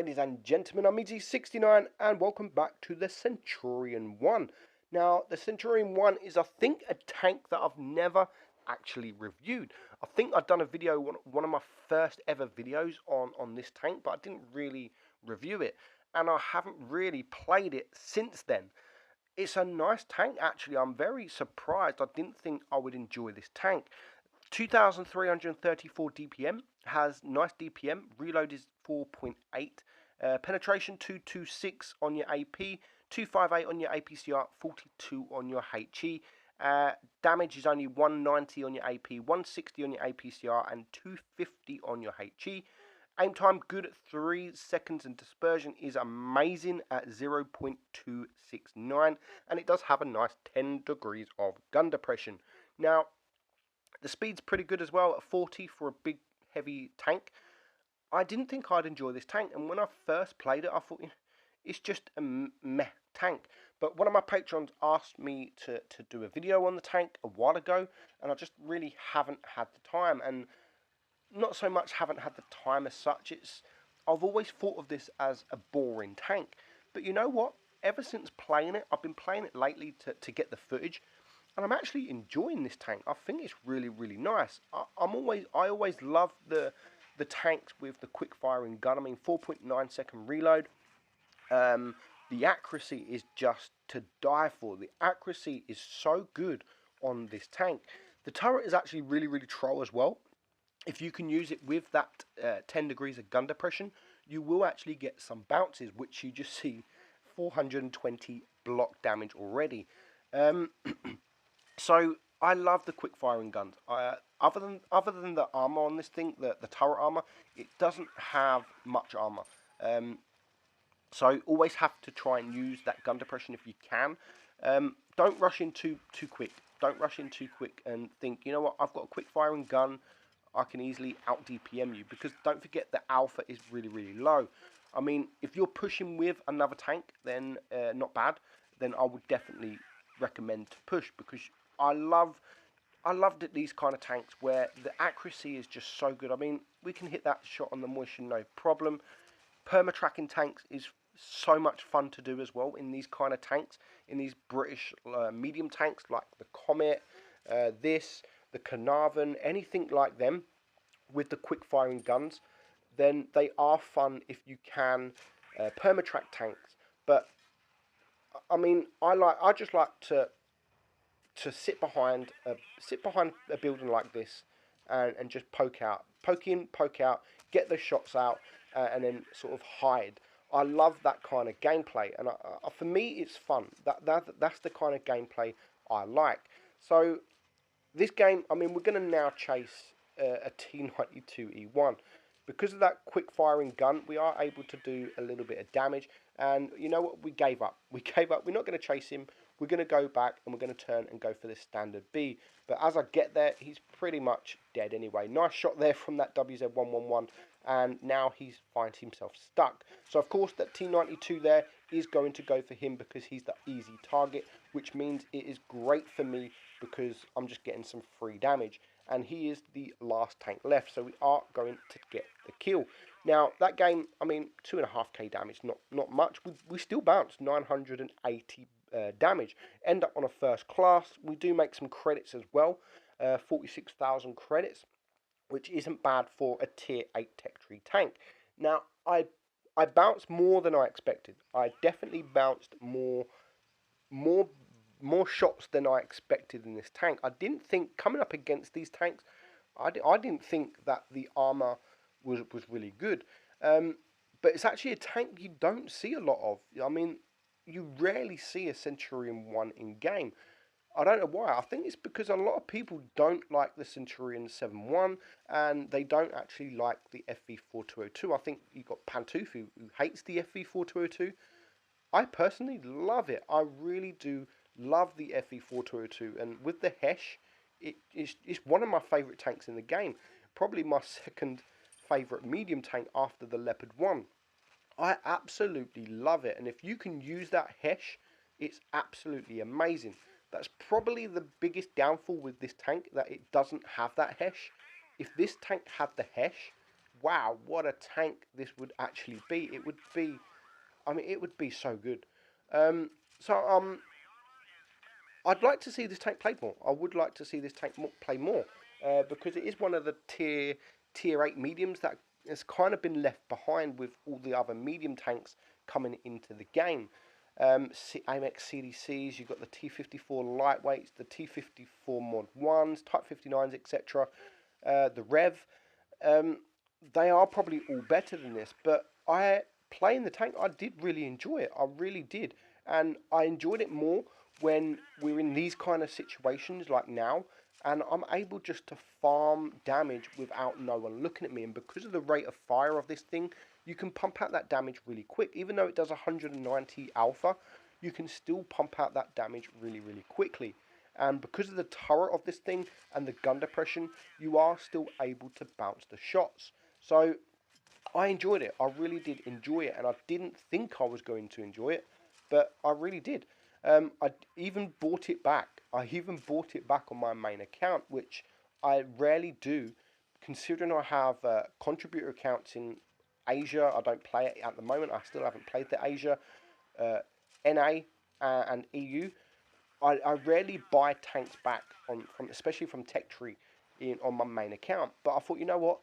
ladies and gentlemen, I'm Meadsy69 and welcome back to the Centurion I. Now, the Centurion I is, I think, a tank that I've never actually reviewed. I think I've done a video, one of my first ever videos on this tank, but I didn't really review it. And I haven't really played it since then. It's a nice tank, actually. I'm very surprised. I didn't think I would enjoy this tank. 2,334 DPM, has nice DPM, reload is 4.8, penetration 226 on your AP, 258 on your APCR, 42 on your HE, damage is only 190 on your AP, 160 on your APCR, and 250 on your HE. Aim time good at 3 seconds, and dispersion is amazing at 0.269, and it does have a nice 10 degrees of gun depression. Now, the speed's pretty good as well at 40 for a big, heavy tank. I didn't think I'd enjoy this tank, and when I first played it, I thought, it's just a meh tank. But one of my patrons asked me to do a video on the tank a while ago, and I just really haven't had the time. And not so much haven't had the time as such, I've always thought of this as a boring tank. But you know what? Ever since playing it, I've been playing it lately to get the footage, and I'm actually enjoying this tank. I think it's really, really nice. I always love the tanks with the quick firing gun. I mean, 4.9 second reload. The accuracy is just to die for. The accuracy is so good on this tank. The turret is actually really, really troll as well. If you can use it with that 10 degrees of gun depression, you will actually get some bounces, which you just see 420 block damage already. So I love the quick firing guns. Other than the armor on this thing, the turret armor, it doesn't have much armor. So always have to try and use that gun depression if you can. Don't rush in too quick. Don't rush in too quick and think, you know what, I've got a quick firing gun, I can easily out DPM you, because don't forget the alpha is really, really low. I mean, if you're pushing with another tank, then not bad. Then I would definitely recommend to push, because I loved these kind of tanks where the accuracy is just so good. I mean, we can hit that shot on the motion no problem. Perma-tracking tanks is so much fun to do as well in these kind of tanks, in these British medium tanks like the Comet, the Carnarvon, anything like them with the quick firing guns. Then they are fun if you can perma-track tanks. But I mean, I just like to sit behind a building like this and just poke in, poke out, get the shots out, and then sort of hide. I love that kind of gameplay, and for me, it's fun. That's the kind of gameplay I like. So this game, I mean, we're going to now chase a T92E1. Because of that quick firing gun, we are able to do a little bit of damage. And you know what? We gave up. We gave up. We're not going to chase him. We're going to go back and we're going to turn and go for the standard B. But as I get there, he's pretty much dead anyway. Nice shot there from that WZ111. And now he's finds himself stuck. So of course that T92 there is going to go for him because he's the easy target, which means it is great for me because I'm just getting some free damage. And he is the last tank left, so we are going to get the kill. Now, that game, I mean, 2.5k damage, not much. We still bounced 980 damage. End up on a first class. We do make some credits as well, 46,000 credits, which isn't bad for a tier 8 tech tree tank. Now, I bounced more than I expected. I definitely bounced more shots than I expected in this tank. I didn't think, coming up against these tanks, I didn't think that the armor was really good. But it's actually a tank you don't see a lot of. I mean, you rarely see a Centurion I in game. I don't know why. I think it's because a lot of people don't like the Centurion 7.1 and they don't actually like the FV4202. I think you've got Pantoof who hates the FV4202. I personally love it. I really do love the FV4202, and with the Hesh, it's one of my favourite tanks in the game. Probably my second favourite medium tank after the Leopard 1. I absolutely love it, and if you can use that Hesh, it's absolutely amazing. That's probably the biggest downfall with this tank, that it doesn't have that Hesh. If this tank had the Hesh, wow, what a tank this would actually be. It would be, I mean, it would be so good. Um, so I'd like to see this tank played more. I would like to see this tank play more because it is one of the tier 8 mediums that has kind of been left behind with all the other medium tanks coming into the game. AMX CDCs, you've got the T54 lightweights, the T54 mod 1s, Type 59s, etc. The Rev. Um, they are probably all better than this, but playing the tank, I did really enjoy it. I really did. And I enjoyed it more when we're in these kind of situations like now, and I'm able just to farm damage without no one looking at me. And because of the rate of fire of this thing, you can pump out that damage really quick. Even though it does 190 alpha, you can still pump out that damage really, really quickly. And because of the turret of this thing and the gun depression, you are still able to bounce the shots. So I enjoyed it. I really did enjoy it, and I didn't think I was going to enjoy it, but I really did. I even bought it back. I even bought it back on my main account, which I rarely do, considering I have contributor accounts in Asia. I don't play it at the moment. I still haven't played the Asia, NA, and EU. I rarely buy tanks back from especially from Tech Tree on my main account. But I thought, you know what?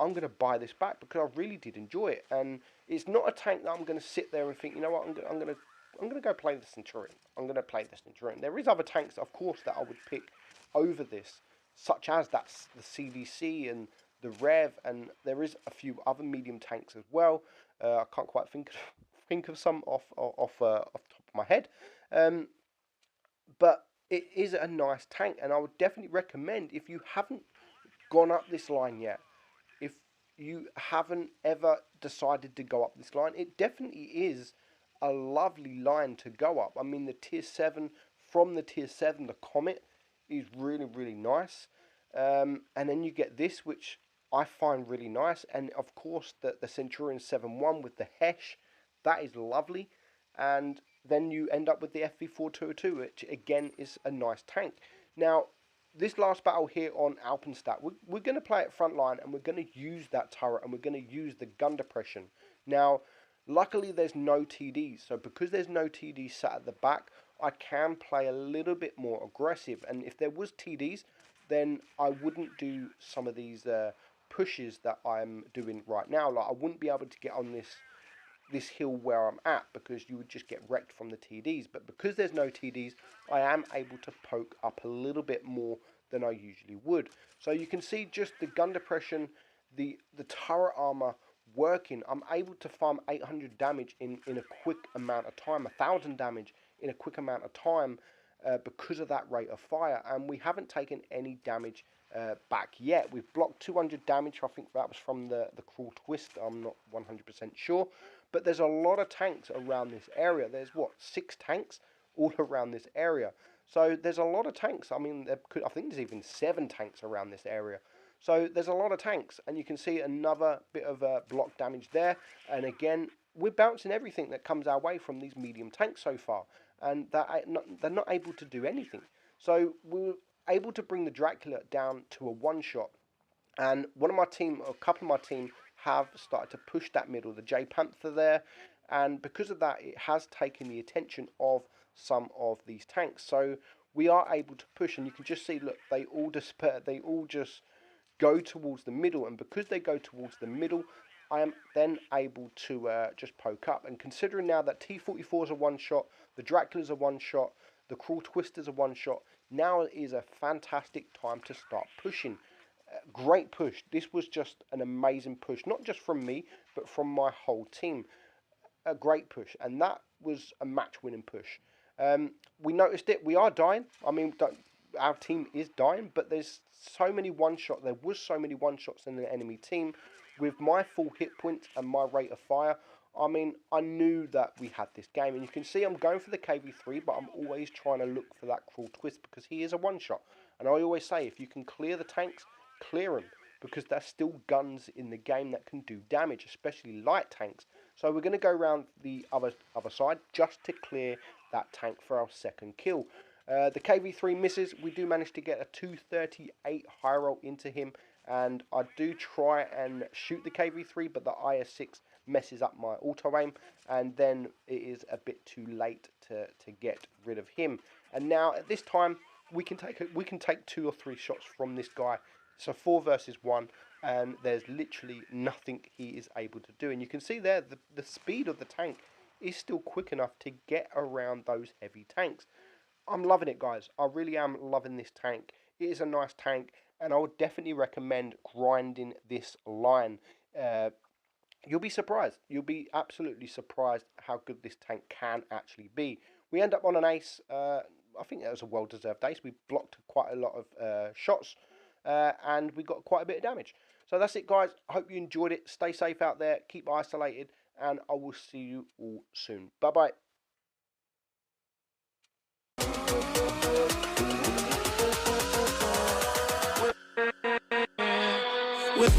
I'm going to buy this back because I really did enjoy it, and it's not a tank that I'm going to sit there and think, you know what, I'm going to go play the Centurion. I'm going to play the Centurion. There is other tanks, of course, that I would pick over this, such as that's the CDC and the Rev, and there is a few other medium tanks as well. I can't quite think of some off the top of my head, but it is a nice tank, and I would definitely recommend if you haven't gone up this line yet. If you haven't ever decided to go up this line, it definitely is a lovely line to go up. I mean, the tier 7, from the tier 7, the Comet is really, really nice. And then you get this, which I find really nice. And of course, the Centurion 7-1 with the Hesh, that is lovely. And then you end up with the FV4202, which again is a nice tank. Now, this last battle here on Alpenstadt, we're going to play it front line, and we're going to use that turret, and we're going to use the gun depression. Now, luckily there's no TDs, so because there's no TDs sat at the back, I can play a little bit more aggressive. And if there was TDs, then I wouldn't do some of these pushes that I'm doing right now. Like, I wouldn't be able to get on this hill where I'm at, because you would just get wrecked from the TDs. But because there's no TDs, I am able to poke up a little bit more than I usually would. So you can see just the gun depression, the turret armor working. I'm able to farm 800 damage in a quick amount of time, 1000 damage in a quick amount of time, because of that rate of fire. And we haven't taken any damage back yet. We've blocked 200 damage. I think that was from the cruel twist. I'm not 100% sure. But there's a lot of tanks around this area. There's, what, 6 tanks all around this area. So there's a lot of tanks. I mean, I think there's even 7 tanks around this area. So there's a lot of tanks. And you can see another bit of block damage there. And again, we're bouncing everything that comes our way from these medium tanks so far. And they're not able to do anything. So we're able to bring the Dracula down to a one-shot. And a couple of my team have started to push that middle, the J Panther there, and because of that, it has taken the attention of some of these tanks. So we are able to push, and you can just see, look, they all despair, they all just go towards the middle, and because they go towards the middle, I am then able to just poke up. And considering now that T44 is a one-shot, the Dracula's a one-shot, the Cruel Twister's a one-shot, now is a fantastic time to start pushing. Great push. This was just an amazing push, not just from me, but from my whole team. A great push, and that was a match-winning push. We noticed it. We are dying. I mean, our team is dying, but there's so many one-shots. There was so many one-shots in the enemy team. With my full hit points and my rate of fire, I mean, I knew that we had this game. And you can see I'm going for the KV3, but I'm always trying to look for that Cruel Twist, because he is a one-shot. And I always say, if you can clear the tanks, clear them, because there's still guns in the game that can do damage, especially light tanks. So we're going to go around the other side just to clear that tank for our second kill. The KV3 misses. We do manage to get a 238 high roll into him, and I do try and shoot the KV3, but the IS-6 messes up my auto aim, and then it is a bit too late to get rid of him. And now at this time we can take 2 or 3 shots from this guy. So 4 versus 1, and there's literally nothing he is able to do. And you can see there the speed of the tank is still quick enough to get around those heavy tanks. I'm loving it, guys. I really am loving this tank. It is a nice tank, and I would definitely recommend grinding this line. You'll be surprised. You'll be absolutely surprised how good this tank can actually be. We end up on an ace. I think that was a well-deserved ace. We blocked quite a lot of shots, and we got quite a bit of damage. So that's it, guys. I hope you enjoyed it. Stay safe out there. Keep isolated, and I will see you all soon. Bye-bye. With